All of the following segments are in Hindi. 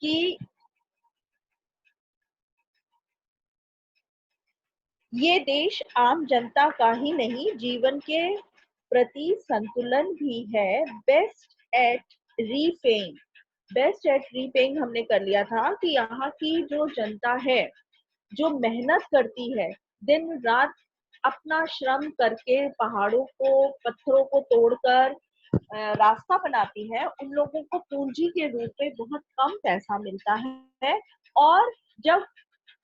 कि ये देश आम जनता का ही नहीं, जीवन के प्रति संतुलन भी है। बेस्ट एट रीपेइंग हमने कर लिया था कि यहाँ की जो जनता है, जो मेहनत करती है दिन रात, अपना श्रम करके पहाड़ों को, पत्थरों को तोड़कर रास्ता बनाती है, उन लोगों को पूंजी के रूप में बहुत कम पैसा मिलता है। और जब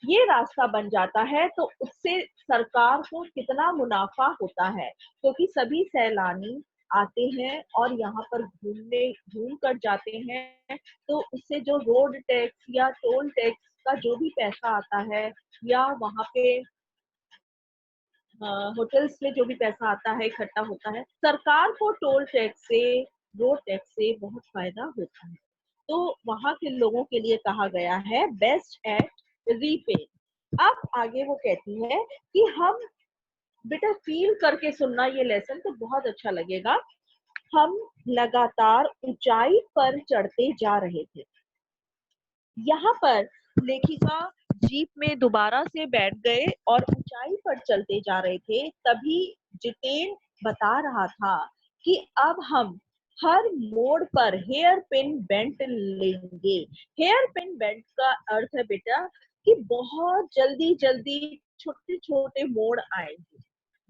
ये रास्ता बन जाता है तो उससे सरकार को कितना मुनाफा होता है, क्योंकि सभी सैलानी आते हैं और यहाँ पर घूम कर जाते हैं। तो उससे जो रोड टैक्स या टोल टैक्स का जो भी पैसा आता है, या वहाँ पे होटल्स में जो भी पैसा आता है, इकट्ठा होता है, सरकार को टोल टैक्स से, रोड टैक्स से बहुत फायदा होता है। तो वहां के लोगों के लिए कहा गया है बेस्ट एट रीपे। अब आगे वो कहती है कि हम, बेटा फील करके सुनना ये लेसन तो बहुत अच्छा लगेगा। हम लगातार ऊंचाई पर चढ़ते जा रहे थे। यहाँ पर लेखिका जीप में दोबारा से बैठ गए और ऊंचाई पर चलते जा रहे थे। तभी जितेन बता रहा था कि अब हम हर मोड़ पर हेयर पिन बेंट लेंगे। हेयर पिन बेंट का अर्थ है बेटा कि बहुत जल्दी जल्दी छोटे छोटे मोड़ आएंगे।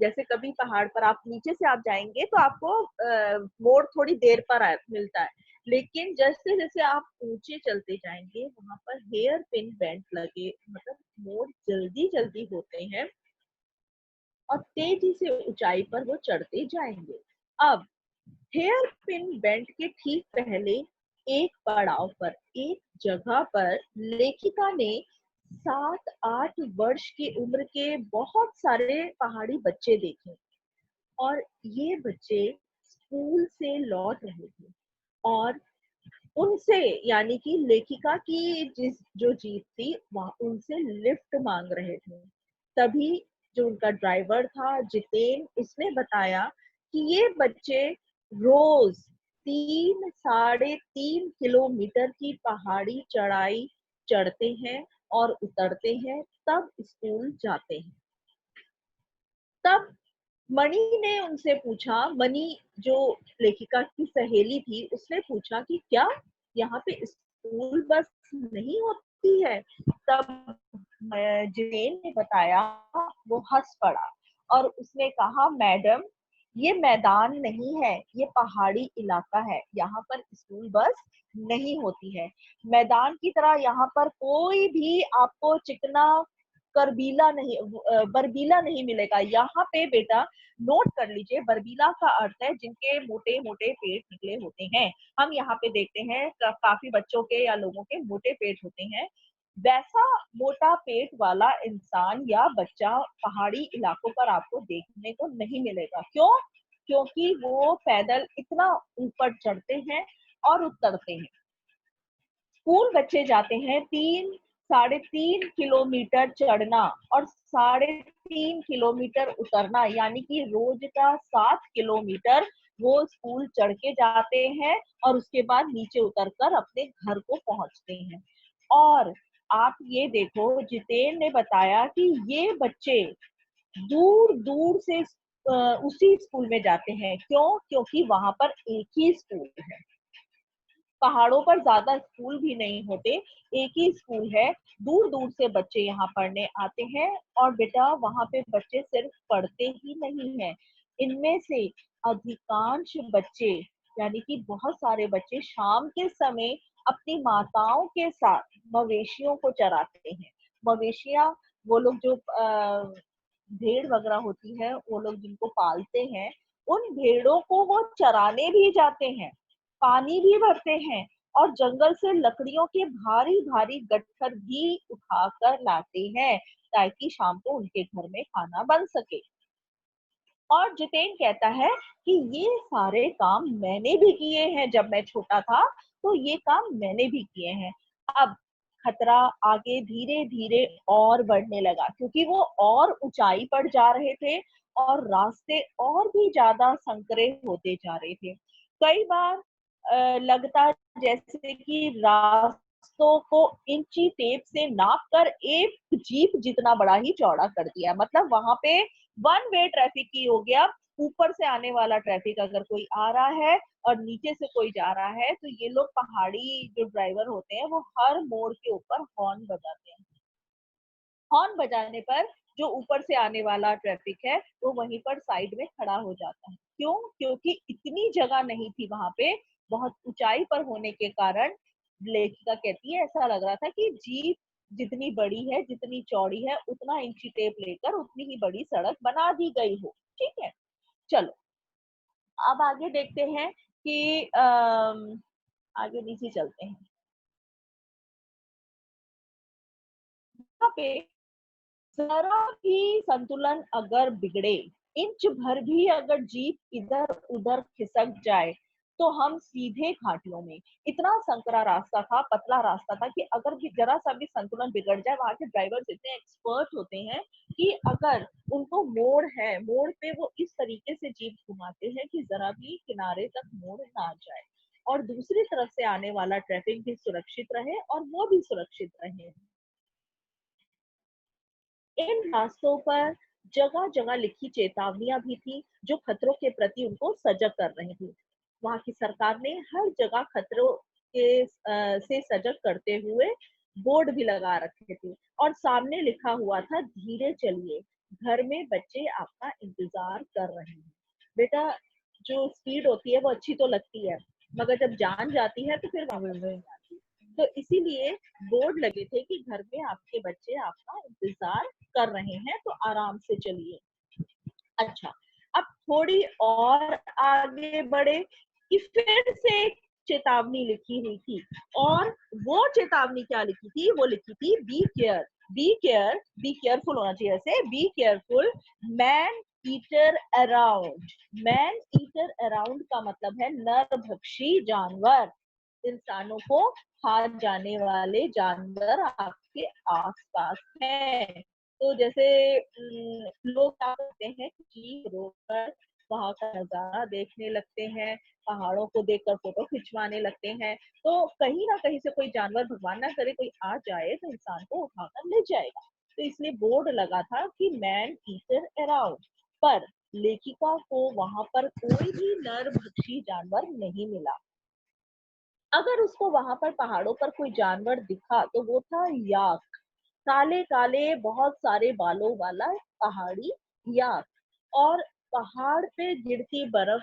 जैसे कभी पहाड़ पर आप नीचे से आप जाएंगे तो आपको मोड़ थोड़ी देर पर मिलता है, लेकिन जैसे जैसे आप ऊंचे चलते जाएंगे वहां पर हेयर पिन बेंट लगे, मतलब मोड़ जल्दी जल्दी होते हैं और तेजी से ऊंचाई पर वो चढ़ते जाएंगे। अब हेयर पिन बेंट के ठीक पहले एक पड़ाव पर, एक जगह पर लेखिका ने 7-8 वर्ष की उम्र के बहुत सारे पहाड़ी बच्चे देखे। और ये बच्चे स्कूल से लौट रहे थे और उनसे, यानी कि लेखिका की जो जीप थी वहां उनसे लिफ्ट मांग रहे थे। तभी जो उनका ड्राइवर था जितेन, उसने बताया कि ये बच्चे रोज 3-3.5 किलोमीटर की पहाड़ी चढ़ाई चढ़ते हैं और उतरते हैं, तब स्कूल जाते हैं। तब मणि ने उनसे पूछा, मणि जो लेखिका की सहेली थी, उसने पूछा कि क्या यहाँ पे स्कूल बस नहीं होती है? तब जितेन ने बताया, वो हंस पड़ा और उसने कहा, मैडम ये मैदान नहीं है, ये पहाड़ी इलाका है, यहाँ पर स्कूल बस नहीं होती है। मैदान की तरह यहाँ पर कोई भी आपको चिकना बर्बीला नहीं मिलेगा। यहाँ पे बेटा नोट कर लीजिए, बर्बीला का अर्थ है जिनके मोटे मोटे पेट निकले होते हैं। हम यहाँ पे देखते हैं काफी बच्चों के या लोगों के मोटे पेट होते हैं। वैसा मोटा पेट वाला इंसान या बच्चा पहाड़ी इलाकों पर आपको देखने को नहीं मिलेगा। क्यों? क्योंकि वो पैदल इतना ऊपर चढ़ते हैं और उतरते हैं। स्कूल बच्चे जाते हैं 3-3.5 किलोमीटर चढ़ना और 3.5 किलोमीटर उतरना, यानी कि रोज का 7 किलोमीटर वो स्कूल चढ़ के जाते हैं और उसके बाद नीचे उतरकर अपने घर को पहुंचते हैं। और आप ये देखो, जितेन ने बताया कि ये बच्चे दूर दूर से उसी स्कूल में जाते हैं। क्यों? क्योंकि वहां पर एक ही स्कूल है। पहाड़ों पर ज्यादा स्कूल भी नहीं होते, एक ही स्कूल है। दूर दूर से बच्चे यहाँ पढ़ने आते हैं। और बेटा वहां पे बच्चे सिर्फ पढ़ते ही नहीं हैं, इनमें से अधिकांश बच्चे, यानी कि बहुत सारे बच्चे शाम के समय अपनी माताओं के साथ मवेशियों को चराते हैं। मवेशियां, वो लोग जो भेड़ वगैरह होती है, वो लोग जिनको पालते हैं, उन भेड़ों को वो चराने भी जाते हैं, पानी भी भरते हैं और जंगल से लकड़ियों के भारी भारी गट्ठर भी उठाकर लाते हैं, ताकि शाम को उनके घर में खाना बन सके। और जितेन कहता है कि ये सारे काम मैंने भी किए हैं, जब मैं छोटा था तो ये काम मैंने भी किए हैं। अब खतरा आगे धीरे धीरे और बढ़ने लगा, क्योंकि वो और ऊंचाई पर जा रहे थे और रास्ते और भी ज्यादा संकरे होते जा रहे थे। कई बार लगता जैसे कि रास्तों को इंची टेप से नाप कर एक जीप जितना बड़ा ही चौड़ा कर दिया। मतलब वहां पे वन वे ट्रैफिक ही हो गया। ऊपर से आने वाला ट्रैफिक अगर कोई आ रहा है और नीचे से कोई जा रहा है तो ये लोग पहाड़ी जो ड्राइवर होते हैं वो हर मोड़ के ऊपर हॉर्न बजाते हैं। हॉर्न बजाने पर जो ऊपर से आने वाला ट्रैफिक है वो वहीं पर साइड में खड़ा हो जाता है। क्यों? क्योंकि इतनी जगह नहीं थी वहां पे, बहुत ऊंचाई पर होने के कारण लेखिका कहती है ऐसा लग रहा था कि जीप जितनी बड़ी है, जितनी चौड़ी है, उतना इंची टेप लेकर उतनी ही बड़ी सड़क बना दी गई हो। ठीक है, चलो अब आगे देखते हैं कि आगे नीचे चलते हैं। यहाँ पे जरा भी संतुलन अगर बिगड़े, इंच भर भी अगर जीप इधर उधर खिसक जाए तो हम सीधे घाटियों में। इतना संकरा रास्ता था, पतला रास्ता था कि अगर भी जरा सा भी संतुलन बिगड़ जाए, वहां के ड्राइवर्स इतने एक्सपर्ट होते हैं कि अगर उनको मोड़ है, मोड़ पे वो इस तरीके से जीप घुमाते हैं कि जरा भी किनारे तक मोड़ ना जाए और दूसरी तरफ से आने वाला ट्रैफिक भी सुरक्षित रहे और वो भी सुरक्षित रहे। इन रास्तों पर जगह जगह लिखी चेतावनियां भी थी जो खतरों के प्रति उनको सजग कर रही थी। वहां की सरकार ने हर जगह खतरों के से सजग करते हुए बोर्ड भी लगा रखे थे और सामने लिखा हुआ था धीरे चलिए, घर में बच्चे आपका इंतजार कर रहे हैं। बेटा, जो स्पीड होती है वो अच्छी तो लगती है, मगर जब जान जाती है तो फिर वापस नहीं आती। तो इसीलिए बोर्ड लगे थे कि घर में आपके बच्चे आपका इंतजार कर रहे हैं, तो आराम से चलिए। अच्छा, अब थोड़ी और आगे बढ़े कि फिर से एक चेतावनी लिखी हुई थी और वो चेतावनी क्या लिखी थी? वो लिखी थी be care, be care, be careful होना चाहिए ऐसे, be careful man eater around. Man eater around का मतलब है नरभक्षी जानवर, इंसानों को खा जाने वाले जानवर आपके आसपास हैं। तो जैसे लोग क्या करते हैं कि जीप रोककर वहां का नजारा देखने लगते हैं, पहाड़ों को देखकर फोटो खिंचवाने लगते हैं। तो कहीं ना कहीं से कोई जानवर, भगवान ना करे कोई आ जाए तो इंसान को उठाकर ले जाएगा। तो इसलिए बोर्ड लगा था कि मैन ईटर अराउंड, पर लेखिका को वहां पर कोई भी नरभक्षी जानवर नहीं मिला। अगर उसको वहां पर पहाड़ों पर कोई जानवर दिखा तो वो था याक, काले काले बहुत सारे बालों वाला पहाड़ी याक। और पहाड़ पे गिरती बर्फ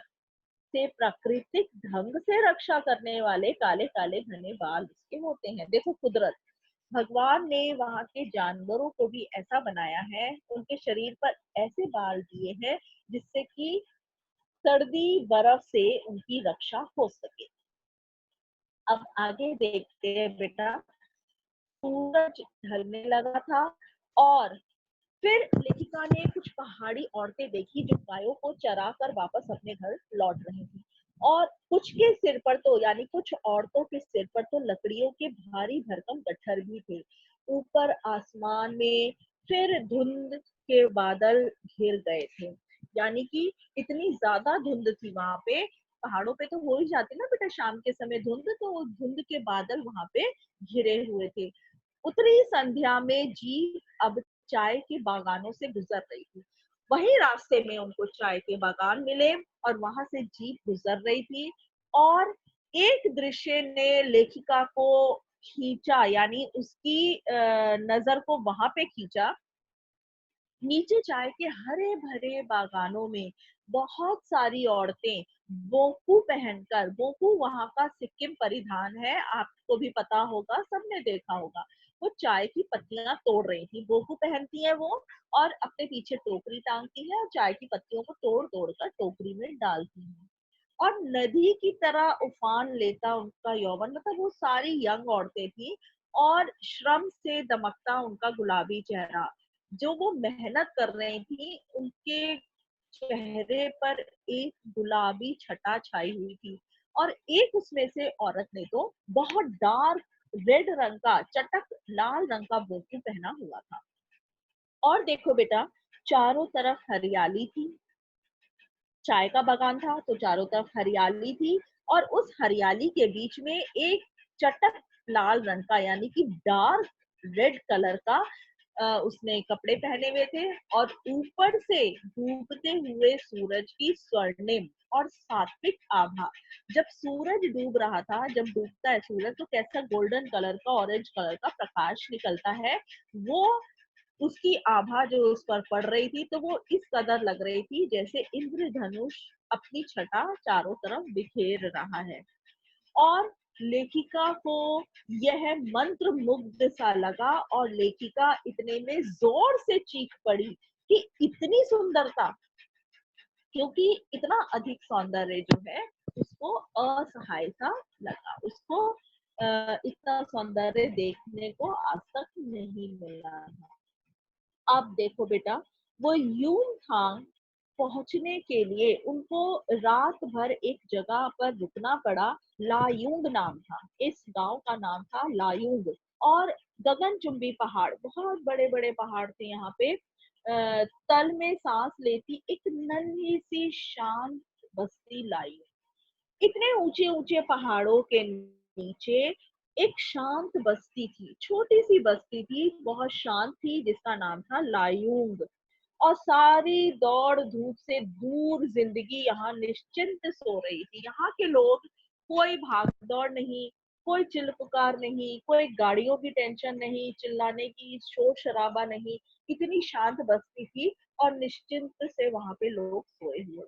से प्राकृतिक ढंग से रक्षा करने वाले काले काले घने बाल उसके होते हैं। देखो कुदरत, भगवान ने वहां के जानवरों को भी ऐसा बनाया है, उनके शरीर पर ऐसे बाल दिए हैं जिससे कि सर्दी बर्फ से उनकी रक्षा हो सके। अब आगे देखते हैं बेटा। सूरज ढलने लगा था और फिर लेखिका ने कुछ पहाड़ी औरतें देखी जो गायों को चरा कर वापस अपने घर लौट रही थी। और कुछ के सिर पर तो, यानी कुछ औरतों के सिर पर तो लकड़ियों के भारी भरकम गट्ठर भी थे। ऊपर आसमान में फिर धुंध के बादल घिर गए थे। यानी कि इतनी ज्यादा धुंध थी वहां पे। पहाड़ों पे तो हो ही जाती ना बेटा शाम के समय धुंध, तो धुंध के बादल वहां पे घिरे हुए थे। उतरी संध्या में जीप अब चाय के बागानों से गुजर रही थी। वही रास्ते में उनको चाय के बागान मिले और वहां से जीप गुजर रही थी। और एक दृश्य ने लेखिका को खींचा, यानी उसकी नजर को वहां पे खींचा। नीचे चाय के हरे भरे बागानों में बहुत सारी औरतें बोकू पहनकर, बोकू वहां का सिक्किम परिधान है, आपको भी पता होगा, सबने देखा होगा। वो चाय की पत्तियां तोड़ रही थी, बोकू पहनती है वो और अपने पीछे टोकरी टांगती है और चाय की पत्तियों को तोड़ तोड़ कर टोकरी में डालती है। और नदी की तरह उफान लेता उनका यौवन, मतलब वो सारी यंग औरतें थी और श्रम से दमकता उनका गुलाबी चेहरा। जो वो मेहनत कर रही थी उनके चेहरे पर एक गुलाबी छटा छाई हुई थी। और एक उसमें से औरत ने तो बहुत डार्क रेड रंग का, चटक लाल रंग का बोकू पहना हुआ था। और देखो बेटा, चारों तरफ हरियाली थी, चाय का बागान था तो चारों तरफ हरियाली थी और उस हरियाली के बीच में एक चटक लाल रंग का यानी कि डार्क रेड कलर का उसने कपड़े पहने हुए थे और ऊपर से डूबते हुए सूरज की स्वर्णिम और सात्विक आभा। जब सूरज डूब रहा था, जब डूबता है सूरज तो कैसा गोल्डन कलर का, ऑरेंज कलर का प्रकाश निकलता है, वो उसकी आभा जो उस पर पड़ रही थी तो वो इस कदर लग रही थी जैसे इंद्रधनुष अपनी छटा चारों तरफ बिखेर रहा है। और लेखिका को यह मंत्र मुग्ध सा लगा और लेखिका इतने में जोर से चीख पड़ी कि इतनी सुंदरता, क्योंकि इतना अधिक सौंदर्य जो है उसको असहाय सा लगा। उसको इतना सौंदर्य देखने को आज तक नहीं मिला था। अब देखो बेटा, वो यूमथांग पहुंचने के लिए उनको रात भर एक जगह पर रुकना पड़ा। लायुंग नाम था, इस गांव का नाम था लायुंग। और गगनचुंबी पहाड़, बहुत बड़े बड़े पहाड़ थे यहाँ पे। तल में सांस लेती एक नन्ही सी शांत बस्ती लायुंग। इतने ऊंचे ऊंचे पहाड़ों के नीचे एक शांत बस्ती थी, छोटी सी बस्ती थी, बहुत शांत थी, जिसका नाम था लायूंग। और सारी दौड़ धूप से दूर जिंदगी यहाँ निश्चिंत सो रही थी। यहाँ के लोग, कोई भाग दौड़ नहीं, कोई चिल्ल पुकार नहीं, कोई गाड़ियों की टेंशन नहीं, चिल्लाने की शोर शराबा नहीं। इतनी शांत बस्ती थी और निश्चिंत से वहां पे लोग सोए हुए।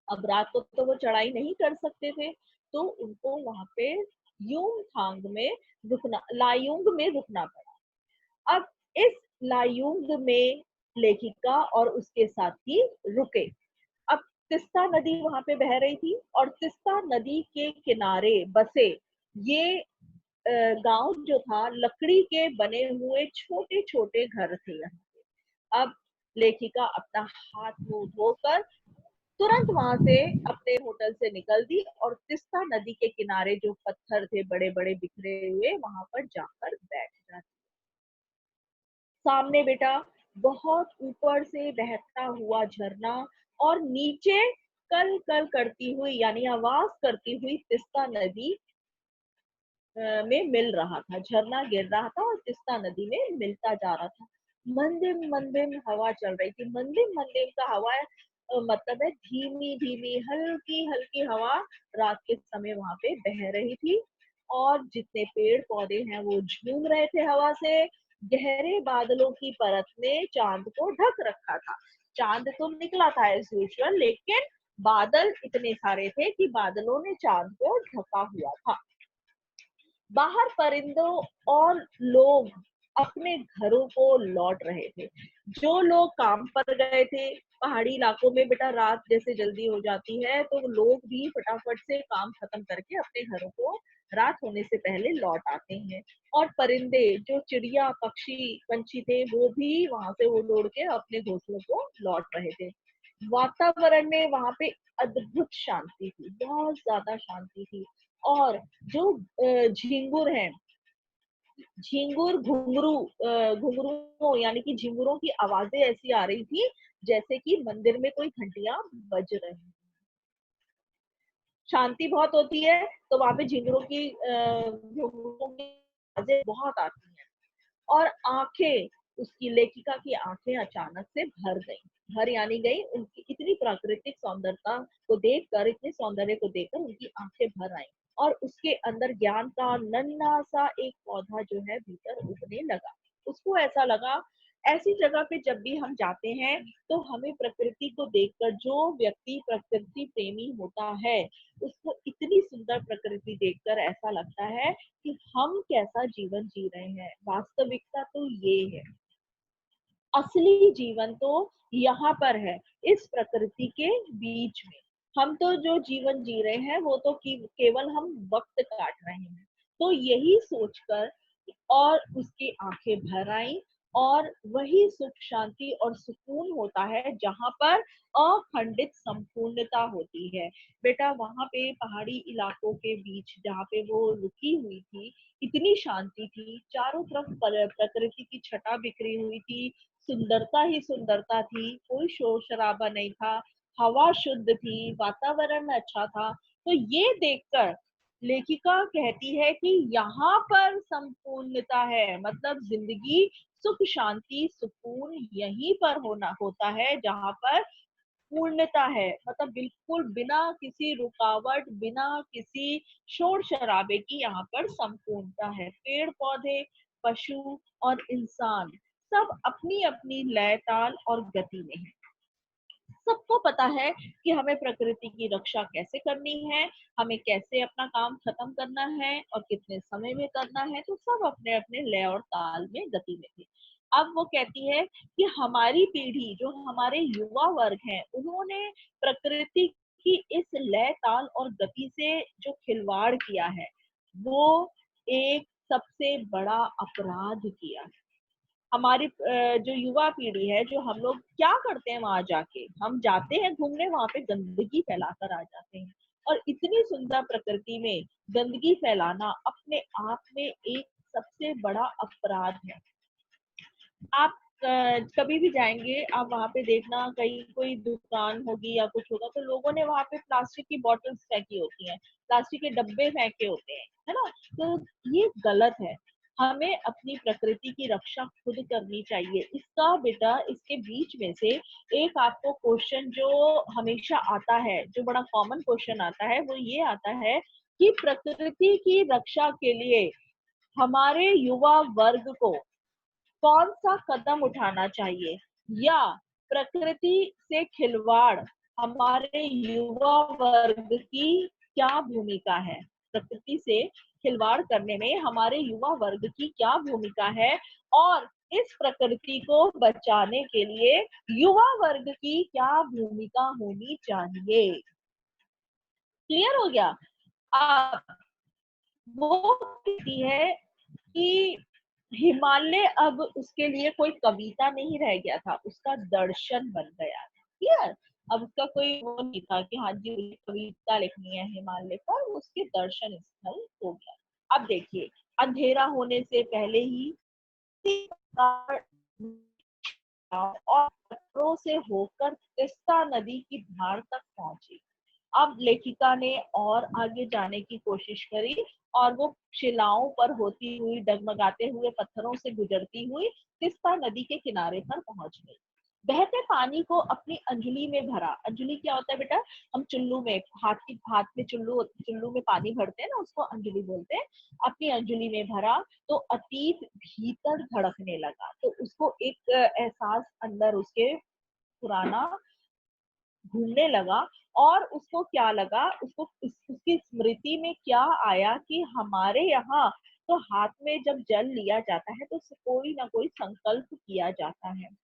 अब रात को तो वो चढ़ाई नहीं कर सकते थे, तो उनको वहां पे यूमथांग में रुकना, लायुंग में रुकना पड़ा। अब इस लायुंग में लेखिका और उसके साथी रुके। अब तिस्ता नदी वहां पे बह रही थी और तिस्ता नदी के किनारे बसे ये गांव जो था, लकड़ी के बने हुए छोटे छोटे घर थे यहाँ पे। अब लेखिका अपना हाथ मुंह धोकर तुरंत वहां से अपने होटल से निकल दी और तिस्ता नदी के किनारे जो पत्थर थे बड़े बड़े बिखरे हुए, वहां पर जाकर बैठ जाती। सामने बेटा बहुत ऊपर से बहता हुआ झरना और नीचे कल कल करती हुई यानी आवाज करती हुई तिस्ता नदी में मिल रहा था। झरना गिर रहा था और तिस्ता नदी में मिलता जा रहा था। मंदिर मंदिर हवा चल रही थी। मंदिर मंदिर का हवा मतलब है धीमी धीमी हल्की हल्की हवा रात के समय वहां पे बह रही थी। और जितने पेड़ पौधे हैं वो झूम रहे थे हवा से। गहरे बादलों की परत ने चांद को ढक रखा था। चांद तो निकला था एज यूजुअल, लेकिन बादल इतने सारे थे कि बादलों ने चांद को ढका हुआ था। बाहर परिंदों और लोग अपने घरों को लौट रहे थे। जो लोग काम पर गए थे, पहाड़ी इलाकों में बेटा रात जैसे जल्दी हो जाती है तो लोग भी फटाफट से काम खत्म करके अपने घरों को रात होने से पहले लौट आते हैं। और परिंदे, जो चिड़िया पक्षी पंछी थे, वो भी वहां से उड़ उड़ के अपने घोंसलों को लौट रहे थे। वातावरण में वहां पे अद्भुत शांति थी, बहुत ज्यादा शांति थी। और जो झिंगुर हैं, झिंगुर घुंघरू घुंघरू यानी कि झिंगुरों की आवाजें ऐसी आ रही थी जैसे कि मंदिर में कोई घंटियां बज रही हैं। शांति बहुत होती है तो वहां पे झिंगुरों की घुंघरुओं की आवाजें बहुत आती हैं। और आंखें, उसकी लेखिका की आंखें अचानक से भर गईं। भर यानी गई, उनकी इतनी प्राकृतिक सौंदर्यता को देखकर, इतने सौंदर्य को देखकर उनकी आंखें भर आईं। और उसके अंदर ज्ञान का नन्हा सा एक पौधा जो है भीतर उगने लगा। उसको ऐसा लगा, ऐसी जगह पे जब भी हम जाते हैं तो हमें प्रकृति को देखकर, जो व्यक्ति प्रकृति प्रेमी होता है उसको इतनी सुंदर प्रकृति देखकर ऐसा लगता है कि हम कैसा जीवन जी रहे हैं। वास्तविकता तो ये है, असली जीवन तो यहाँ पर है, इस प्रकृति के बीच में। हम तो जो जीवन जी रहे हैं वो तो केवल हम वक्त काट रहे हैं। तो यही सोचकर और उसकी आंखें भर आई। और वही सुख शांति और सुकून होता है जहां पर अखंडित संपूर्णता होती है। बेटा वहां पे पहाड़ी इलाकों के बीच जहाँ पे वो रुकी हुई थी, इतनी शांति थी, चारों तरफ प्रकृति की छटा बिखरी हुई थी, सुंदरता ही सुंदरता थी, कोई शोर शराबा नहीं था, हवा शुद्ध थी, वातावरण अच्छा था। तो ये देखकर लेखिका कहती है कि यहाँ पर संपूर्णता है, मतलब जिंदगी सुख शांति सुकून यहीं पर होता है जहाँ पर पूर्णता है, मतलब बिल्कुल बिना किसी रुकावट, बिना किसी शोर शराबे की यहाँ पर संपूर्णता है। पेड़ पौधे, पशु और इंसान सब अपनी अपनी लय ताल और गति में है। सबको पता है कि हमें प्रकृति की रक्षा कैसे करनी है, हमें कैसे अपना काम खत्म करना है और कितने समय में करना है, तो सब अपने अपने लय और ताल में गति में थे। अब वो कहती है कि हमारी पीढ़ी, जो हमारे युवा वर्ग है, उन्होंने प्रकृति की इस लय ताल और गति से जो खिलवाड़ किया है, वो एक सबसे बड़ा अपराध किया है। हमारी जो युवा पीढ़ी है, जो हम लोग क्या करते हैं वहां जाके, हम जाते हैं घूमने, वहां पे गंदगी फैलाकर आ जाते हैं। और इतनी सुंदर प्रकृति में गंदगी फैलाना अपने आप में एक सबसे बड़ा अपराध है। आप कभी भी जाएंगे, आप वहां पे देखना, कहीं कोई दुकान होगी या कुछ होगा, तो लोगों ने वहां पे प्लास्टिक की बॉटल्स फेंकी होती हैं, प्लास्टिक के डब्बे फेंके होते हैं, है ना। तो ये गलत है। हमें अपनी प्रकृति की रक्षा खुद करनी चाहिए। इसका बेटा, इसके बीच में से एक आपको क्वेश्चन जो हमेशा आता है, जो बड़ा कॉमन क्वेश्चन आता है, वो ये आता है कि प्रकृति की रक्षा के लिए हमारे युवा वर्ग को कौन सा कदम उठाना चाहिए, या प्रकृति से खिलवाड़ हमारे युवा वर्ग की क्या भूमिका है, प्रकृति से खिलवाड़ करने में हमारे युवा वर्ग की क्या भूमिका है, और इस प्रकृति को बचाने के लिए युवा वर्ग की क्या भूमिका होनी चाहिए। क्लियर हो गया। अब वो कहती है कि हिमालय अब उसके लिए कोई कविता नहीं रह गया था, उसका दर्शन बन गया था। क्लियर। अब उसका कोई वो नहीं था कि हाँ जी मुझे कविता लिखनी है हिमालय पर, उसके दर्शन स्थल हो गया। अब देखिए, अंधेरा होने से पहले ही और पत्थरों से होकर तिस्ता नदी की धार तक पहुंची। अब लेखिका ने और आगे जाने की कोशिश करी, और वो शिलाओं पर होती हुई, डगमगाते हुए पत्थरों से गुजरती हुई तिस्ता नदी के किनारे पर पहुंच गई। बहते पानी को अपनी अंजलि में भरा। अंजलि क्या होता है बेटा? हम चुल्लू में, हाथ में चुल्लू चुल्लू में पानी भरते हैं ना, उसको अंजलि बोलते हैं। अपनी अंजलि में भरा तो अतीत भीतर धड़कने लगा, तो उसको एक एहसास अंदर उसके पुराना घूमने लगा। और उसको क्या लगा, उसको उसकी स्मृति में क्या आया कि हमारे यहाँ तो हाथ में जब जल लिया जाता है तो कोई ना कोई संकल्प किया जाता है।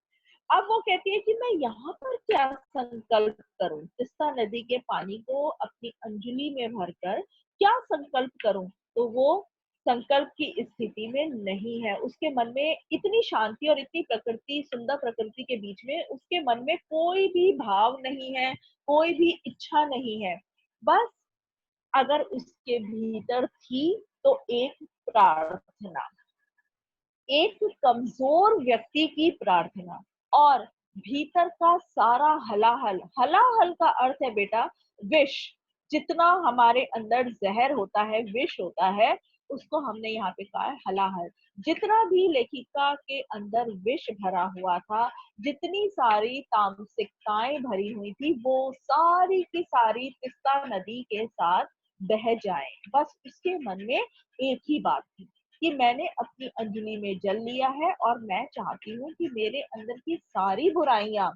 अब वो कहती है कि मैं यहाँ पर क्या संकल्प करूं, तिस्ता नदी के पानी को अपनी अंजलि में भरकर क्या संकल्प करूं। तो वो संकल्प की स्थिति में नहीं है। उसके मन में इतनी शांति और इतनी प्रकृति, सुंदर प्रकृति के बीच में उसके मन में कोई भी भाव नहीं है, कोई भी इच्छा नहीं है। बस अगर उसके भीतर थी तो एक प्रार्थना, एक कमजोर व्यक्ति की प्रार्थना। और भीतर का सारा हलाहल, हलाहल का अर्थ है बेटा विष। जितना हमारे अंदर जहर होता है, विष होता है, उसको हमने यहाँ पे कहा है हलाहल। जितना भी लेखिका के अंदर विष भरा हुआ था, जितनी सारी तामसिकताएं भरी हुई थी, वो सारी की सारी तिस्ता नदी के साथ बह जाए। बस उसके मन में एक ही बात थी कि मैंने अपनी अंजलि में जल लिया है, और मैं चाहती हूँ कि मेरे अंदर की सारी बुराइयां,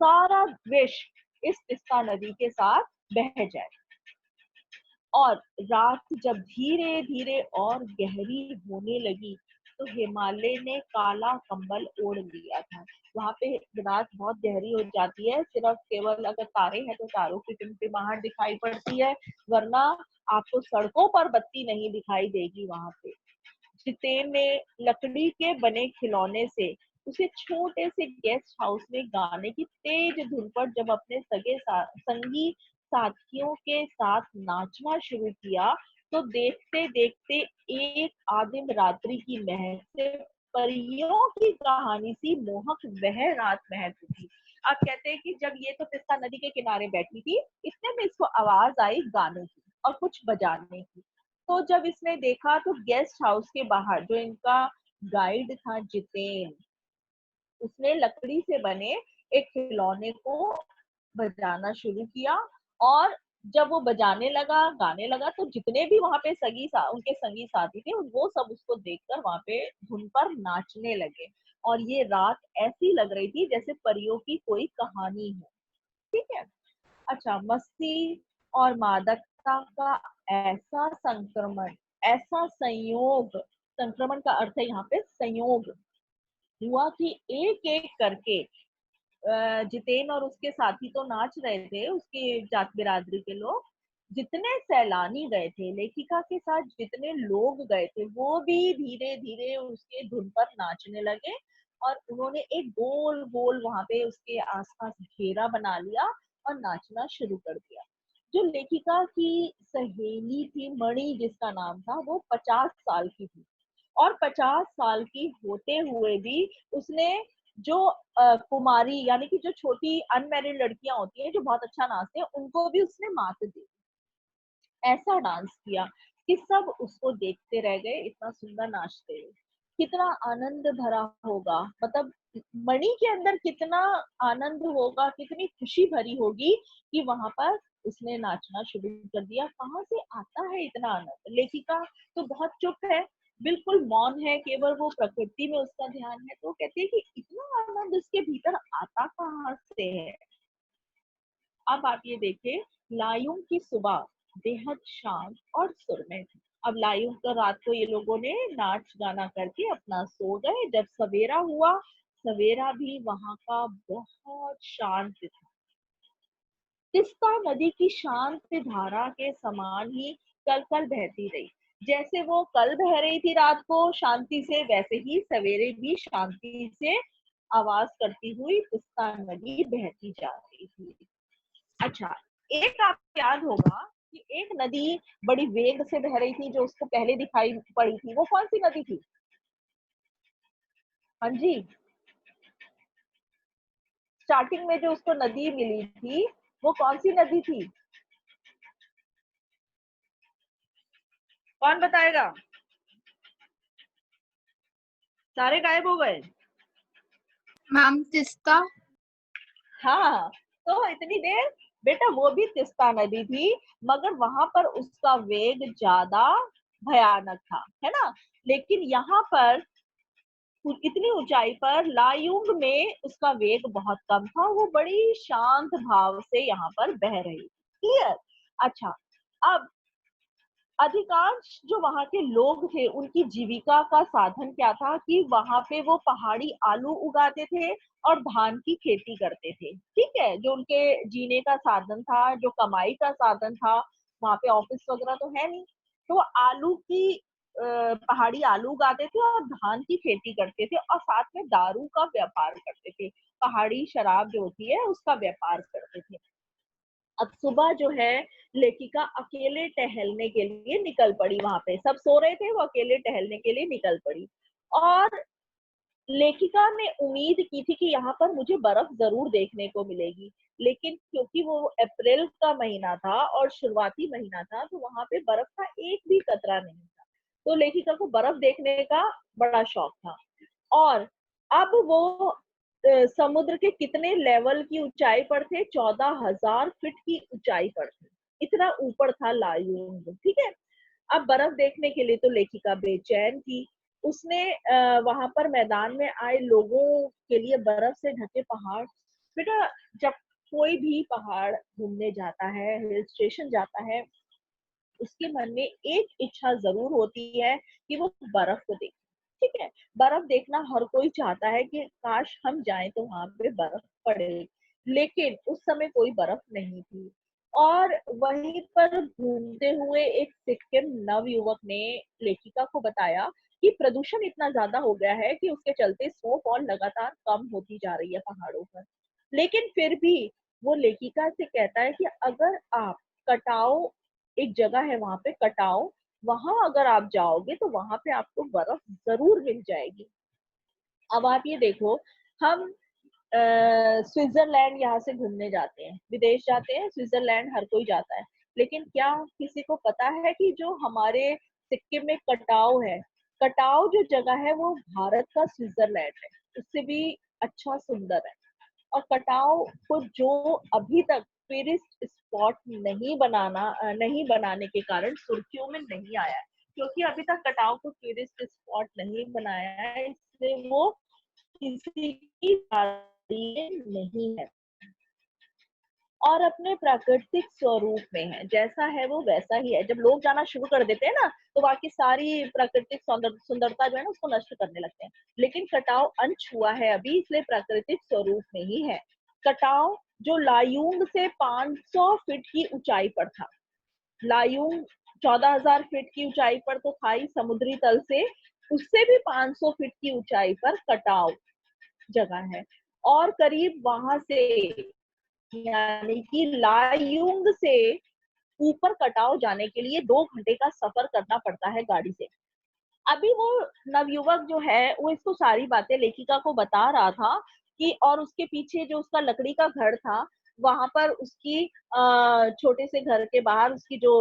सारा द्वेष इस तिस्ता नदी के साथ बह जाए। और रात जब धीरे धीरे और गहरी होने लगी, तो हिमालय ने काला कंबल ओढ़ लिया था। वहां पे रात बहुत गहरी हो जाती है, सिर्फ केवल अगर तारे हैं तो तारों की टिमटिमाहट दिखाई पड़ती है, वरना आपको सड़कों पर बत्ती नहीं दिखाई देगी वहां पे। जितेन ने लकड़ी के बने खिलौने से उसे छोटे से गेस्ट हाउस में गाने की तेज धुन पर जब अपने संगी साथियों के साथ नाचना शुरू किया, तो देखते देखते एक आदिम रात्रि की महक से परियों की कहानी सी मोहक वह रात महक उठी। अब कहते हैं कि जब ये तो तिस्ता नदी के किनारे बैठी थी, इतने में इसको आवाज आई गाने की। और कुछ बजाने की। तो जब इसने देखा तो गेस्ट हाउस के बाहर जो इनका गाइड था जितेन, उसने लकड़ी से बने एक खिलौने को बजाना शुरू किया। और जब वो बजाने लगा, गाने लगा, तो जितने भी वहां पे उनके संगी साथी थे वो सब उसको देखकर वहां पे धुन पर नाचने लगे। और ये रात ऐसी लग रही थी जैसे परियों की कोई कहानी हो। ठीक है। अच्छा, मस्ती और मादकता का ऐसा संक्रमण, ऐसा संयोग, संक्रमण का अर्थ है यहाँ पे संयोग, हुआ कि एक एक करके जितेन और उसके साथी तो नाच रहे थे, उसकी जात बिरादरी के लोग। जितने सैलानी गए थे, लेखिका के साथ जितने लोग गए थे, वो भी धीरे धीरे उसके धुन पर नाचने लगे। और उन्होंने एक गोल गोल वहां पे उसके आसपास घेरा बना लिया और नाचना शुरू कर दिया। जो लेखिका की सहेली थी मणि, जिसका नाम था, वो 50 साल की थी। और 50 साल की होते हुए भी उसने जो कुमारी यानी कि जो छोटी अनमैरिड लड़कियां होती हैं जो बहुत अच्छा नाचते हैं, उनको भी उसने मात दी। ऐसा डांस किया कि सब उसको देखते रह गए, इतना सुंदर नाचते हुए। कितना आनंद भरा होगा, मतलब मणि के अंदर कितना आनंद होगा, कितनी खुशी भरी होगी कि वहां पर उसने नाचना शुरू कर दिया। कहाँ से आता है इतना आनंद? लेखिका तो बहुत चुप है, बिल्कुल मौन है, केवल वो प्रकृति में उसका ध्यान है। तो कहती है कि इतना आनंद उसके भीतर आता कहाँ से है? अब आप ये देखिए, लायूं की सुबह बेहद शांत और सुरम्य थी। अब लायूं का रात को ये लोगों ने नाच गाना करके अपना सो गए। जब सवेरा हुआ, सवेरा भी वहां का बहुत शांत था। तिस्ता नदी की शांत धारा के समान ही कल कल बहती रही। जैसे वो कल बह रही थी रात को शांति से, वैसे ही सवेरे भी शांति से आवाज करती हुई तिस्ता नदी बहती जा रही थी। अच्छा, एक आपको याद होगा कि एक नदी बड़ी वेग से बह रही थी जो उसको पहले दिखाई पड़ी थी, वो कौन सी नदी थी? हाँ जी, स्टार्टिंग में जो उसको नदी मिली थी, वो कौन सी नदी थी? कौन बताएगा? सारे गायब हो गए। मैम तिस्ता। हाँ, तो इतनी देर बेटा वो भी तिस्ता नदी थी, मगर वहां पर उसका वेग ज्यादा भयानक था, है ना? लेकिन यहाँ पर इतनी ऊंचाई पर लायुंग में उसका वेग बहुत कम था, वो बड़ी शांत भाव से यहाँ पर बह रही थी। क्लियर? अच्छा, अब अधिकांश जो वहां के लोग थे उनकी जीविका का साधन क्या था कि वहां पे वो पहाड़ी आलू उगाते थे और धान की खेती करते थे। ठीक है, जो उनके जीने का साधन था, जो कमाई का साधन था। वहां पे ऑफिस वगैरह तो है नहीं, तो वो आलू की पहाड़ी आलू उगाते थे और धान की खेती करते थे और साथ में दारू का व्यापार करते थे। पहाड़ी शराब जो होती है उसका व्यापार करते थे। अब सुबह जो है, लेखिका अकेले टहलने के लिए निकल पड़ी। वहां पे सब सो रहे थे, वो अकेले टहलने के लिए निकल पड़ी। और लेखिका ने उम्मीद की थी कि यहाँ पर मुझे बर्फ जरूर देखने को मिलेगी। लेकिन क्योंकि वो अप्रैल का महीना था और शुरुआती महीना था, तो वहां पे बर्फ का एक भी कतरा नहीं था। तो लेखिका को बर्फ देखने का बड़ा शौक था। और अब वो समुद्र के कितने लेवल की ऊंचाई पर थे? 14,000 फीट की ऊंचाई पर थे। इतना ऊपर था लायुंग। ठीक है। अब बर्फ देखने के लिए तो लेखिका बेचैन थी। उसने वहां पर मैदान में आए लोगों के लिए बर्फ से ढके पहाड़, बेटा जब कोई भी पहाड़ घूमने जाता है, हिल स्टेशन जाता है, उसके मन में एक इच्छा जरूर होती है कि वो बर्फ को देखे। ठीक है, बर्फ देखना हर कोई चाहता है कि काश हम जाएं तो वहां पे बर्फ पड़े। लेकिन उस समय कोई बर्फ नहीं थी। और वहीं पर घूमते हुए एक सिक्किम नव युवक ने लेखिका को बताया कि प्रदूषण इतना ज्यादा हो गया है कि उसके चलते स्नोफॉल लगातार कम होती जा रही है पहाड़ों पर। लेकिन फिर भी वो लेखिका से कहता है कि अगर आप कटाओ, एक जगह है वहां पे कटाओ, वहां अगर आप जाओगे तो वहां पे आपको बर्फ जरूर मिल जाएगी। अब आप ये देखो, हम स्विट्जरलैंड यहाँ से घूमने जाते हैं, विदेश जाते हैं, स्विट्जरलैंड हर कोई जाता है। लेकिन क्या किसी को पता है कि जो हमारे सिक्किम में कटाव है, कटाव जो जगह है वो भारत का स्विट्जरलैंड है, उससे भी अच्छा सुंदर है। और कटाव को जो अभी तक टूरिस्ट स्पॉट नहीं बनाने के कारण सुर्खियों में नहीं आया है, क्योंकि अभी तक कटाव को टूरिस्ट स्पॉट नहीं बनाया है, इसलिए वो किसी की नहीं है और अपने प्राकृतिक स्वरूप में है। जैसा है वो वैसा ही है। जब लोग जाना शुरू कर देते हैं ना, तो वहाँ की सारी प्राकृतिक सुंदरता जो है ना, उसको नष्ट करने लगते हैं। लेकिन कटाव अनछुआ हुआ है अभी, इसलिए प्राकृतिक स्वरूप में ही है। कटाव जो लायुंग से 500 फीट की ऊंचाई पर था। लायुंग 14,000 फीट की ऊंचाई पर तो था ही समुद्री तल से, उससे भी 500 फीट की ऊंचाई पर कटाव जगह है। और करीब वहां से, यानी कि लायुंग से ऊपर कटाव जाने के लिए 2 घंटे का सफर करना पड़ता है गाड़ी से। अभी वो नवयुवक जो है वो इसको सारी बातें लेखिका को बता रहा था कि, और उसके पीछे जो उसका लकड़ी का घर था, वहां पर उसकी छोटे से घर के बाहर उसकी जो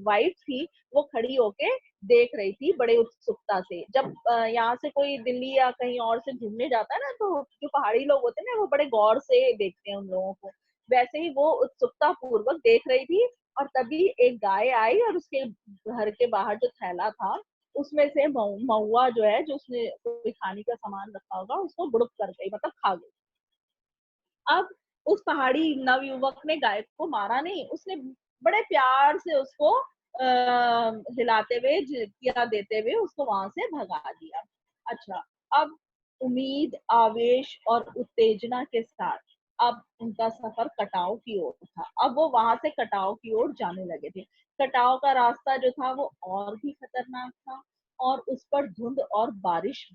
वाइफ थी, वो खड़ी होके देख रही थी बड़े उत्सुकता से। जब यहाँ से कोई दिल्ली या कहीं और से घूमने जाता है ना, तो जो पहाड़ी लोग होते हैं ना, वो बड़े गौर से देखते हैं उन लोगों को। वैसे ही वो उत्सुकता पूर्वक देख रही थी। और तभी एक गाय आई और उसके घर के बाहर जो थैला था, उसमें से महुआ जो है, जो उसने कोई खाने का सामान रखा होगा, उसको बुड़ुक कर गई, मतलब खा गई। अब उस पहाड़ी नवयुवक ने गाय को मारा नहीं, उसने बड़े प्यार से उसको हिलाते हुए, झिड़कियां देते हुए उसको वहां से भगा दिया। अच्छा, अब उम्मीद, आवेश और उत्तेजना के साथ अब उनका सफर कटाव की ओर था। अब वो वहां से कटाव की ओर जाने लगे थे। कटाव का रास्ता जो था वो और भी खतरनाक था, और उस पर धुंध और बारिश।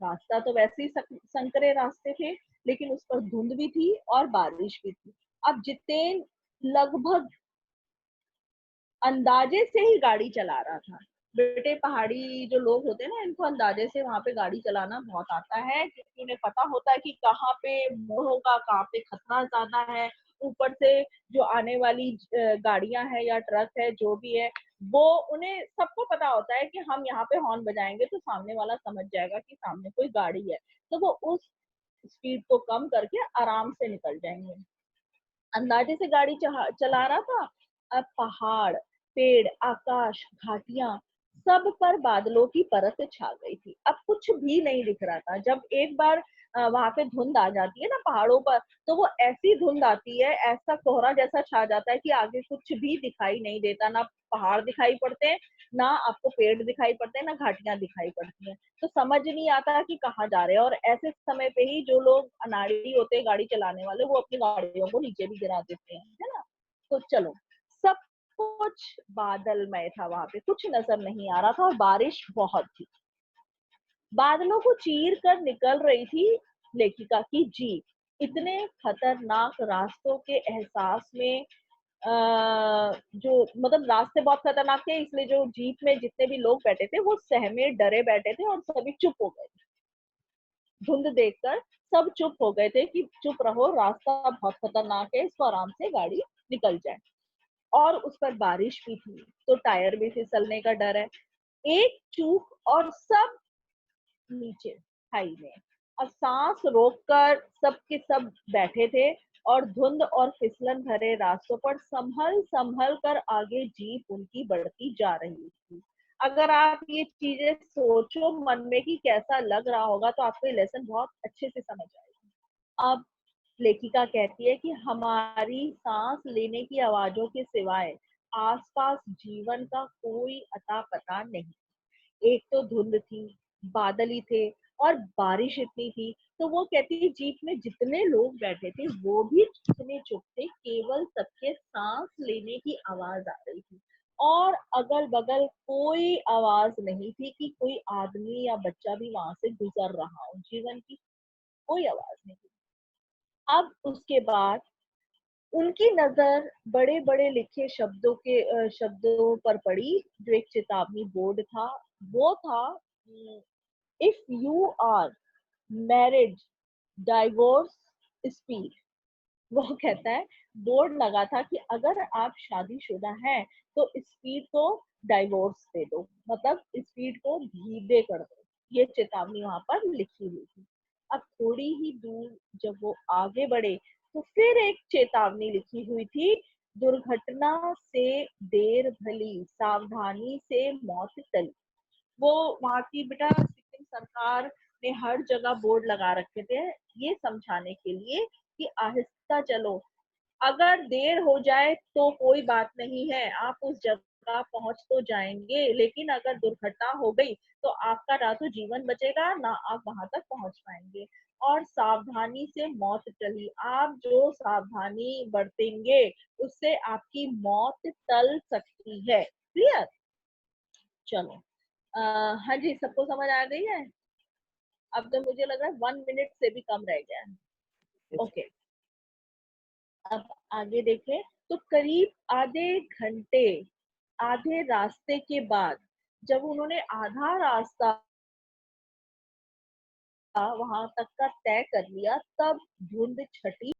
रास्ता तो वैसे ही संकरे रास्ते थे, लेकिन उस पर धुंध भी थी और बारिश भी थी। अब जितेन लगभग अंदाजे से ही गाड़ी चला रहा था। बेटे, पहाड़ी जो लोग होते हैं ना, इनको अंदाजे से वहां पे गाड़ी चलाना बहुत आता है, क्योंकि उन्हें पता होता है कि कहाँ पे मोड़ होगा, कहाँ पे खतरा ज्यादा है। ऊपर से जो आने वाली गाड़ियां है या ट्रक है, जो भी है, वो उन्हें सबको पता होता है कि हम यहाँ पे हॉर्न बजाएंगे तो सामने वाला समझ जाएगा कि सामने कोई गाड़ी है, तो वो उस स्पीड को कम करके आराम से निकल जाएंगे। अंदाजे से गाड़ी चला रहा था। अब पहाड़, पेड़, आकाश, घाटियां, सब पर बादलों की परत छा गई थी। अब कुछ भी नहीं दिख रहा था। जब एक बार वहां पे धुंध आ जाती है ना पहाड़ों पर, तो वो ऐसी धुंध आती है, ऐसा कोहरा जैसा छा जाता है कि आगे कुछ भी दिखाई नहीं देता। ना पहाड़ दिखाई पड़ते हैं, ना आपको पेड़ दिखाई पड़ते हैं, ना घाटियां दिखाई पड़ती हैं। तो समझ नहीं आता कि कहाँ जा रहे हैं। और ऐसे समय पे ही जो लोग अनाड़ी होते हैं, गाड़ी चलाने वाले, वो अपनी गाड़ियों को नीचे भी गिरा देते हैं, है ना। तो चलो, सब कुछ बादलमय था, वहां पे कुछ नजर नहीं आ रहा था, और बारिश बहुत थी। बादलों को चीर कर निकल रही थी लेखिका की जीप। इतने खतरनाक रास्तों के एहसास में, जो मतलब रास्ते बहुत खतरनाक थे, इसलिए जो जीप में जितने भी लोग बैठे थे, वो सहमे डरे बैठे थे, और सभी चुप हो गए। धुंध देखकर सब चुप हो गए थे कि चुप रहो, रास्ता बहुत खतरनाक है, इसको आराम से गाड़ी निकल जाए। और उस पर बारिश भी थी, तो टायर भी फिसलने का डर है। एक चूक और सब नीचे खाई में। अब सांस रोककर सब के सब बैठे थे, और धुंध और फिसलन भरे रास्तों पर संभल संभल कर आगे जीप उनकी बढ़ती जा रही थी। अगर आप ये चीजें सोचो मन में कि कैसा लग रहा होगा, तो आपको ये लेसन बहुत अच्छे से समझ आएगा। अब लेखिका कहती है कि हमारी सांस लेने की आवाजों के सिवाय आसपास जीवन का कोई अता पता नहीं। एक तो धुंध थी, बादल ही थे, और बारिश इतनी थी। तो वो कहती है जीप में जितने लोग बैठे थे वो भी इतने चुप थे, केवल सबके सांस लेने की आवाज आ रही थी। और अगल बगल कोई आवाज नहीं थी कि कोई आदमी या बच्चा भी वहां से गुजर रहा हो। जीवन की कोई आवाज नहीं थी। अब उसके बाद उनकी नजर बड़े बड़े लिखे शब्दों पर पड़ी, जो एक चेतावनी बोर्ड था। वो था, if you are married, divorce, speed. वो कहता है बोर्ड लगा था कि अगर आप शादीशुदा हैं तो स्पीड को डाइवोर्स दे दो, मतलब स्पीड को धीरे कर दो। ये चेतावनी वहां पर लिखी हुई थी। अब थोड़ी ही दूर जब वो आगे बढ़े तो फिर एक चेतावनी लिखी हुई थी, दुर्घटना से देर भली, सावधानी से मौत टली। वो वहाँ की बेटा सिक्किम सरकार ने हर जगह बोर्ड लगा रखे थे ये समझाने के लिए कि आहिस्ता चलो, अगर देर हो जाए तो कोई बात नहीं है, आप उस जगह पहुंच तो जाएंगे, लेकिन अगर दुर्घटना हो गई तो आपका ना तो जीवन बचेगा ना आप वहां तक पहुंच पाएंगे। और सावधानी से मौत टली, आप जो सावधानी बरतेंगे उससे आपकी मौत टल सकती है। क्लियर? चलो, हाँ जी, सबको समझ आ गई है? अब तो मुझे लग रहा है 1 मिनट से भी कम रह गया है। ओके, अब आगे देखें। तो करीब आधे रास्ते के बाद जब उन्होंने आधा रास्ता वहां तक का तय कर लिया, तब धुंध छटी